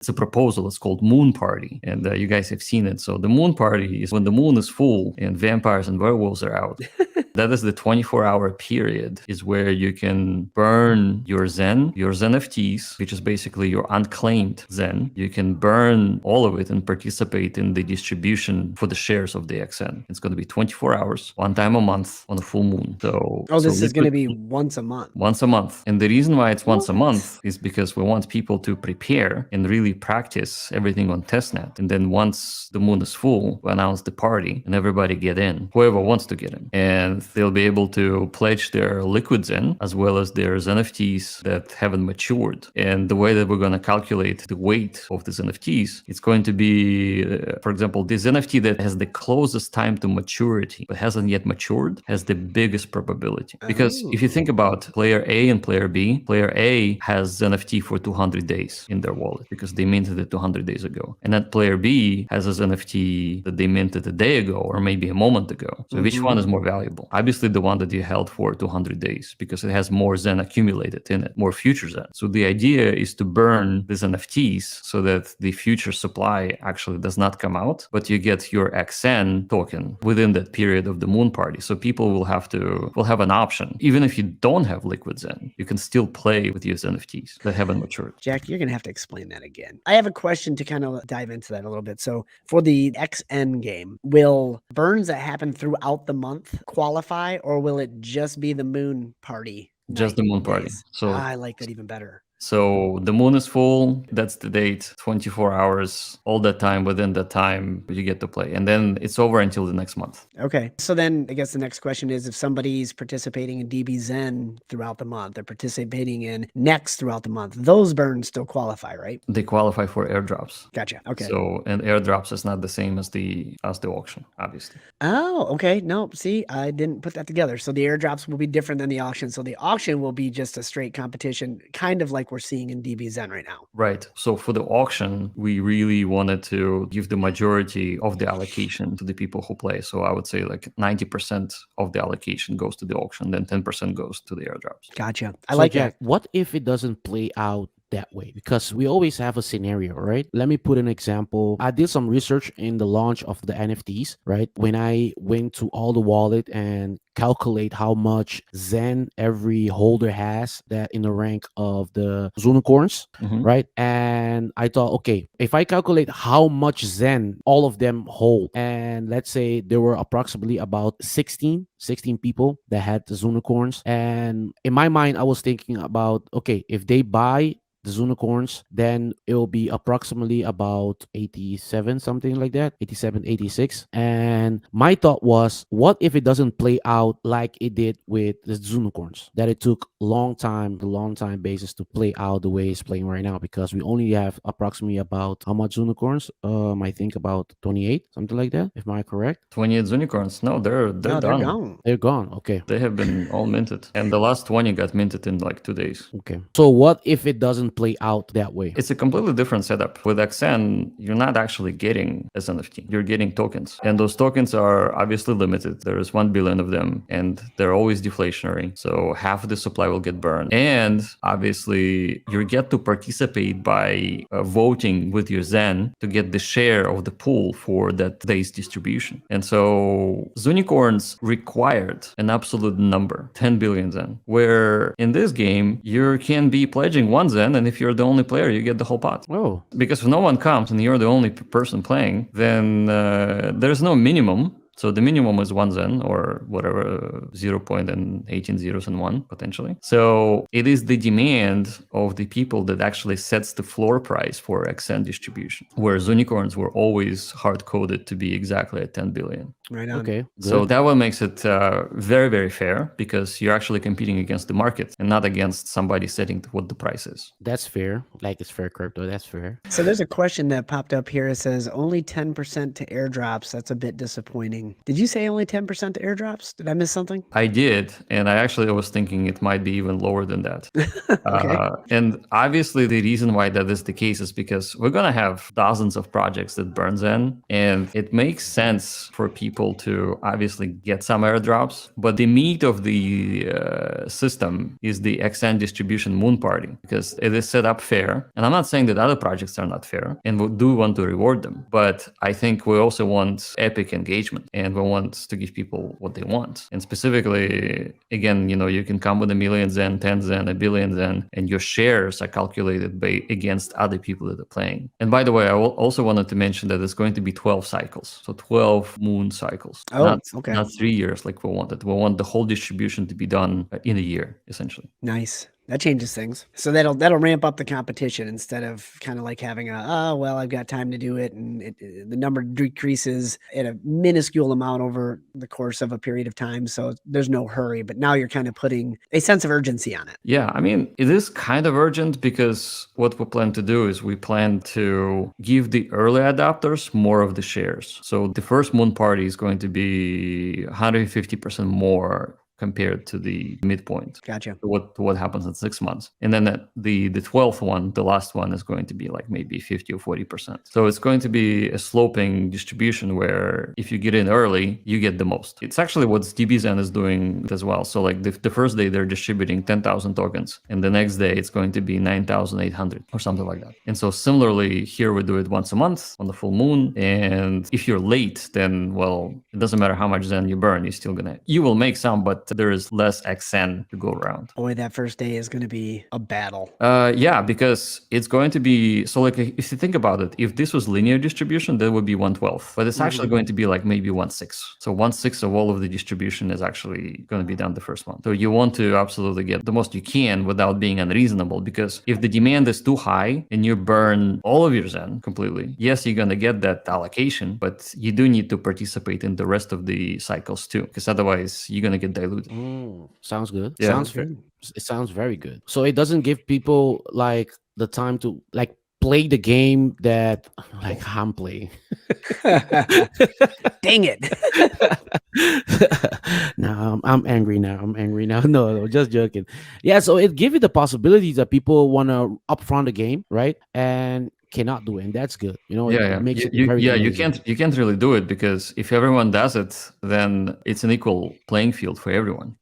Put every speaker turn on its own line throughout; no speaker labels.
It's a proposal. It's called Moon Party, and you guys have seen it. So the Moon Party is when the moon is full and vampires and werewolves are out. That is the 24-hour period is where you can burn your Zen, your Zen FTs, which is basically your unclaimed Zen. You can burn all of it and participate in the distribution for the shares of the XN. It's going to be 24 hours, one time a month on a full moon. So,
this is going to be once a month.
Once a month. And the reason why it's once a month is because we want people to prepare and really practice everything on testnet. And then once the moon is full, we announce the party and everybody get in, whoever wants to get in. And they'll be able to pledge their liquid Zen as well as their Zen NFTs that haven't matured. And the way that we're going to calculate the weight of these NFTs, it's going to be, for example, this NFT that has the closest time to maturity but hasn't yet matured has the biggest probability. Because if you think about player A and player B, player A has NFT for 200 days in their wallet because they minted it 200 days ago. And that player B has his NFT that they minted a day ago or maybe a moment ago. So which one is more valuable? Obviously the one that you held for 200 days because it has more Zen accumulated in it, more future Zen. So the idea is to burn these NFTs so that the future supply actually does not come out, but you get your XN token within that period of the moon party. So people will have an option. Even if you don't have liquid Zen, you can still play with these NFTs that haven't matured.
Jack, you're going to have to explain that again. I have a question to kind of dive into that a little bit. So for the XN game, will burns that happen throughout the month qualify, or will it just be the moon party?
Just the moon party. So
I like that even better.
So the moon is full, that's the date, 24 hours, all that time, within that time you get to play. And then it's over until the next month.
Okay. So then I guess the next question is, if somebody's participating in DB Zen throughout the month, they're participating in Next throughout the month, those burns still qualify, right?
They qualify for airdrops.
Gotcha. Okay.
So, and airdrops is not the same as the auction, obviously.
Oh, okay. No, see, I didn't put that together. So the airdrops will be different than the auction. So the auction will be just a straight competition, kind of like we're seeing in DB Zen right now.
Right. So for the auction, we really wanted to give the majority of the allocation to the people who play. So I would say like 90% of the allocation goes to the auction, then 10% goes to the airdrops.
Gotcha. I like
Jack,
that.
What if it doesn't play out that way? Because we always have a scenario, right? Let me put an example. I did some research in the launch of the NFTs, right? When I went to all the wallet and calculate how much Zen every holder has that in the rank of the unicorns, right? And I thought, okay, if I calculate how much Zen all of them hold, and let's say there were approximately about 16 people that had the unicorns, and in my mind I was thinking about, okay, if they buy the unicorns, then it will be approximately about 87, something like that, 87, 86. And my thought was, what if it doesn't play out like it did with the unicorns, that it took the long time basis to play out the way it's playing right now? Because we only have approximately about how much unicorns? I think about 28, something like that, if I'm correct.
28 unicorns? No, they're
gone.
They're gone. Okay.
They have been all minted. And the last 20 got minted in like 2 days.
Okay. So what if it doesn't play out that way?
It's a completely different setup. With XN, you're not actually getting as NFT. You're getting tokens. And those tokens are obviously limited. There is 1 billion of them, and they're always deflationary. So half of the supply will get burned. And obviously, you get to participate by voting with your Zen to get the share of the pool for that day's distribution. And so unicorns required an absolute number, 10 billion Zen, where in this game, you can be pledging 1 Zen, and if you're the only player, you get the whole pot.
Oh.
Because if no one comes and you're the only person playing, then there's no minimum. So the minimum is 1 Zen or whatever, 0.18 zeros and 1 potentially. So it is the demand of the people that actually sets the floor price for XN distribution, whereas unicorns were always hard coded to be exactly at 10 billion.
Right on.
Okay. Good.
So that one makes it very, very fair because you're actually competing against the market and not against somebody setting what the price is.
That's fair. Like it's fair crypto. That's fair.
So there's a question that popped up here. It says only 10% to airdrops. That's a bit disappointing. And did you say only 10% airdrops? Did I miss something?
I did, and I actually was thinking it might be even lower than that.
Okay.
And obviously, the reason why that is the case is because we're gonna have dozens of projects that burns in, and it makes sense for people to obviously get some airdrops. But the meat of the system is the XN distribution Moon Party because it is set up fair. And I'm not saying that other projects are not fair, and we do want to reward them, but I think we also want epic engagement, and we want to give people what they want. And specifically, again, you can come with 1,000,000 Zen, 10 Zen, 1,000,000,000 Zen, and your shares are calculated against other people that are playing. And by the way, I also wanted to mention that it's going to be 12 cycles, so 12 moon cycles,
Oh, okay.
not 3 years like we wanted. We want the whole distribution to be done in a year, essentially.
Nice. That changes things. So that'll ramp up the competition instead of kind of like having I've got time to do it, and the number decreases at a minuscule amount over the course of a period of time. So there's no hurry, but now you're kind of putting a sense of urgency on it.
Yeah, I mean, it is kind of urgent because what we plan to do is we plan to give the early adopters more of the shares. So the first Moon Party is going to be 150% more compared to the midpoint.
Gotcha.
To what happens in 6 months. And then the 12th one, the last one, is going to be like maybe 50 or 40%. So it's going to be a sloping distribution where if you get in early, you get the most. It's actually what DBZen is doing as well. So like the first day they're distributing 10,000 tokens, and the next day it's going to be 9,800 or something like that. And so similarly, here we do it once a month on the full moon. And if you're late, then, well, it doesn't matter how much Zen you burn, you will make some, but there is less XN to go around.
Boy, that first day is going to be a battle.
Yeah, because it's going to be, so like if you think about it, if this was linear distribution, that would be 1/12, but it's actually going to be like maybe 1/6. So 1/6 of all of the distribution is actually going to be done the first month. So you want to absolutely get the most you can without being unreasonable, because if the demand is too high and you burn all of your Zen completely, yes, you're going to get that allocation, but you do need to participate in the rest of the cycles too, because otherwise you're going to get diluted.
Sounds good.
Yeah.
It sounds very good. So it doesn't give people like the time to like play the game that like I'm playing.
Dang it.
No, I'm angry now. No, just joking. Yeah, so it gives you the possibilities that people want to upfront the game, right? And cannot do it, and that's good. It makes it very amazing.
You can't really do it, because if everyone does it, then it's an equal playing field for everyone.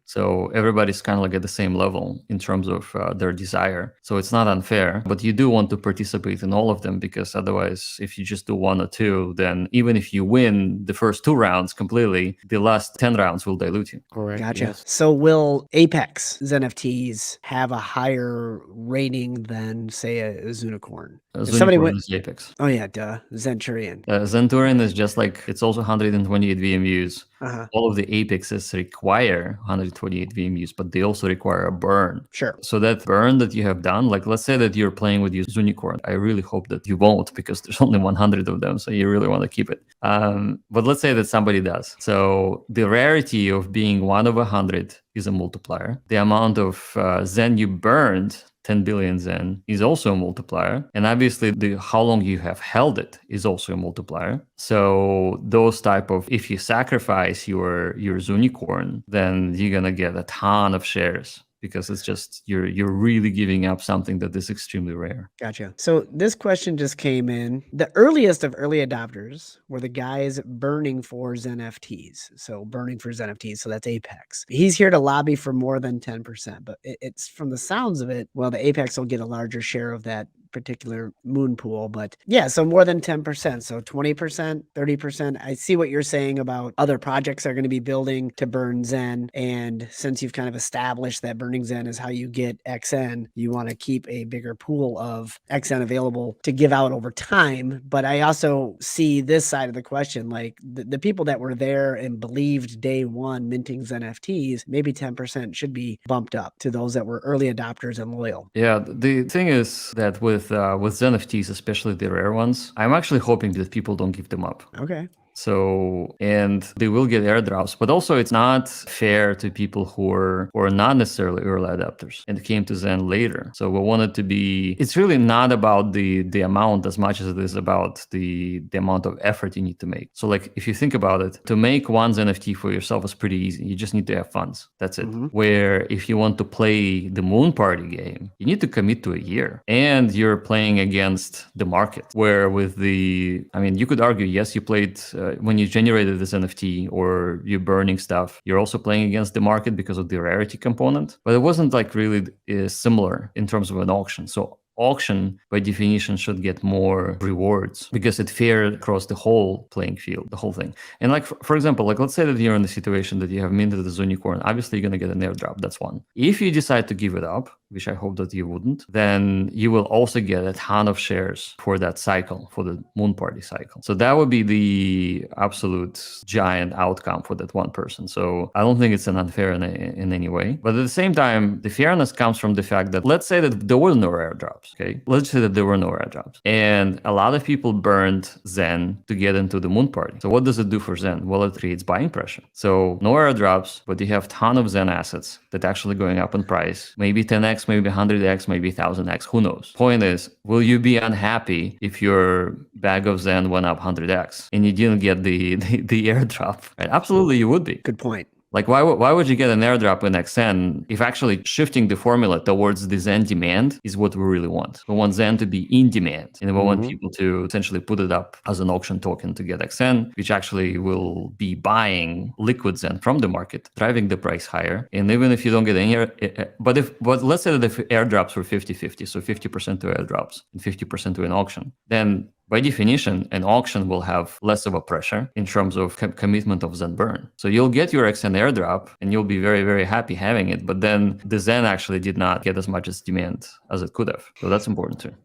So everybody's kind of like at the same level in terms of their desire. So it's not unfair, but you do want to participate in all of them, because otherwise, if you just do one or two, then even if you win the first 2 rounds completely, the last 10 rounds will dilute you.
Correct.
Gotcha.
Yes.
So will Apex NFTs have a higher rating than, say, a Zunicorn? Somebody went
is Apex.
Oh yeah, duh. Zenturion.
Zenturion is just like, it's also 128 VMUs.
Uh-huh.
All of the Apexes require 128 VMUs, but they also require a burn.
Sure.
So that burn that you have done, like let's say that you're playing with your Unicorn. I really hope that you won't, because there's only 100 of them, so you really want to keep it. But let's say that somebody does. So the rarity of being 1 of 100 is a multiplier. The amount of Zen you burned, 10 billion Zen, is also a multiplier. And obviously how long you have held it is also a multiplier. So those type of, if you sacrifice your Zunicorn, then you're going to get a ton of shares, because it's just you're really giving up something that is extremely rare.
Gotcha. So this question just came in. The earliest of early adopters were the guys burning for ZenFTs. So burning for ZenFTs. So that's Apex. He's here to lobby for more than 10%, but it's from the sounds of it, well, the Apex will get a larger share of that particular moon pool, but yeah, so more than 10%, so 20%, 30%. I see what you're saying about other projects are going to be building to burn Zen, and since you've kind of established that burning Zen is how you get XN, you want to keep a bigger pool of XN available to give out over time. But I also see this side of the question, like the people that were there and believed day one minting Zen NFTs, maybe 10% should be bumped up to those that were early adopters and loyal.
Yeah, the thing is that with Zen NFTs, especially the rare ones, I'm actually hoping that people don't give them up.
Okay.
So, and they will get airdrops, but also it's not fair to people who are not necessarily early adopters and came to Zen later. So we want it to be, it's really not about the amount as much as it is about the amount of effort you need to make. So like, if you think about it, to make one NFT for yourself is pretty easy. You just need to have funds. That's it. Where if you want to play the Moon Party game, you need to commit to a year, and you're playing against the market. Where with the, I mean, you could argue, yes, you played when you generated this NFT or you're burning stuff, you're also playing against the market because of the rarity component, but it wasn't like really similar in terms of an auction. So auction by definition should get more rewards because it fair across the whole playing field, the whole thing. And like, for example, like let's say that you're in the situation that you have minted the unicorn, obviously you're going to get an airdrop. That's one. If you decide to give it up, which I hope that you wouldn't, then you will also get a ton of shares for that cycle, for the Moon Party cycle. So that would be the absolute giant outcome for that one person. So I don't think it's an unfair in any way. But at the same time, the fairness comes from the fact that, let's say that there were no airdrops, okay? Let's say that there were no airdrops. And a lot of people burned Zen to get into the Moon Party. So what does it do for Zen? Well, it creates buying pressure. So no airdrops, but you have a ton of Zen assets that actually going up in price, maybe 10x, maybe 100x, maybe 1000x, who knows? Point is, will you be unhappy if your bag of Zen went up 100x and you didn't get the airdrop? Right? Absolutely, you would be.
Good point.
Like, why would you get an airdrop in XN if actually shifting the formula towards the Zen demand is what we really want? We want Zen to be in demand, and we want people to essentially put it up as an auction token to get XN, which actually will be buying liquid Zen from the market, driving the price higher. And even if you don't get any, but let's say that if airdrops were 50-50, so 50% to airdrops and 50% to an auction, then by definition, an auction will have less of a pressure in terms of commitment of Zen burn. So you'll get your XN airdrop and you'll be very, very happy having it. But then the Zen actually did not get as much as demand as it could have. So that's important too.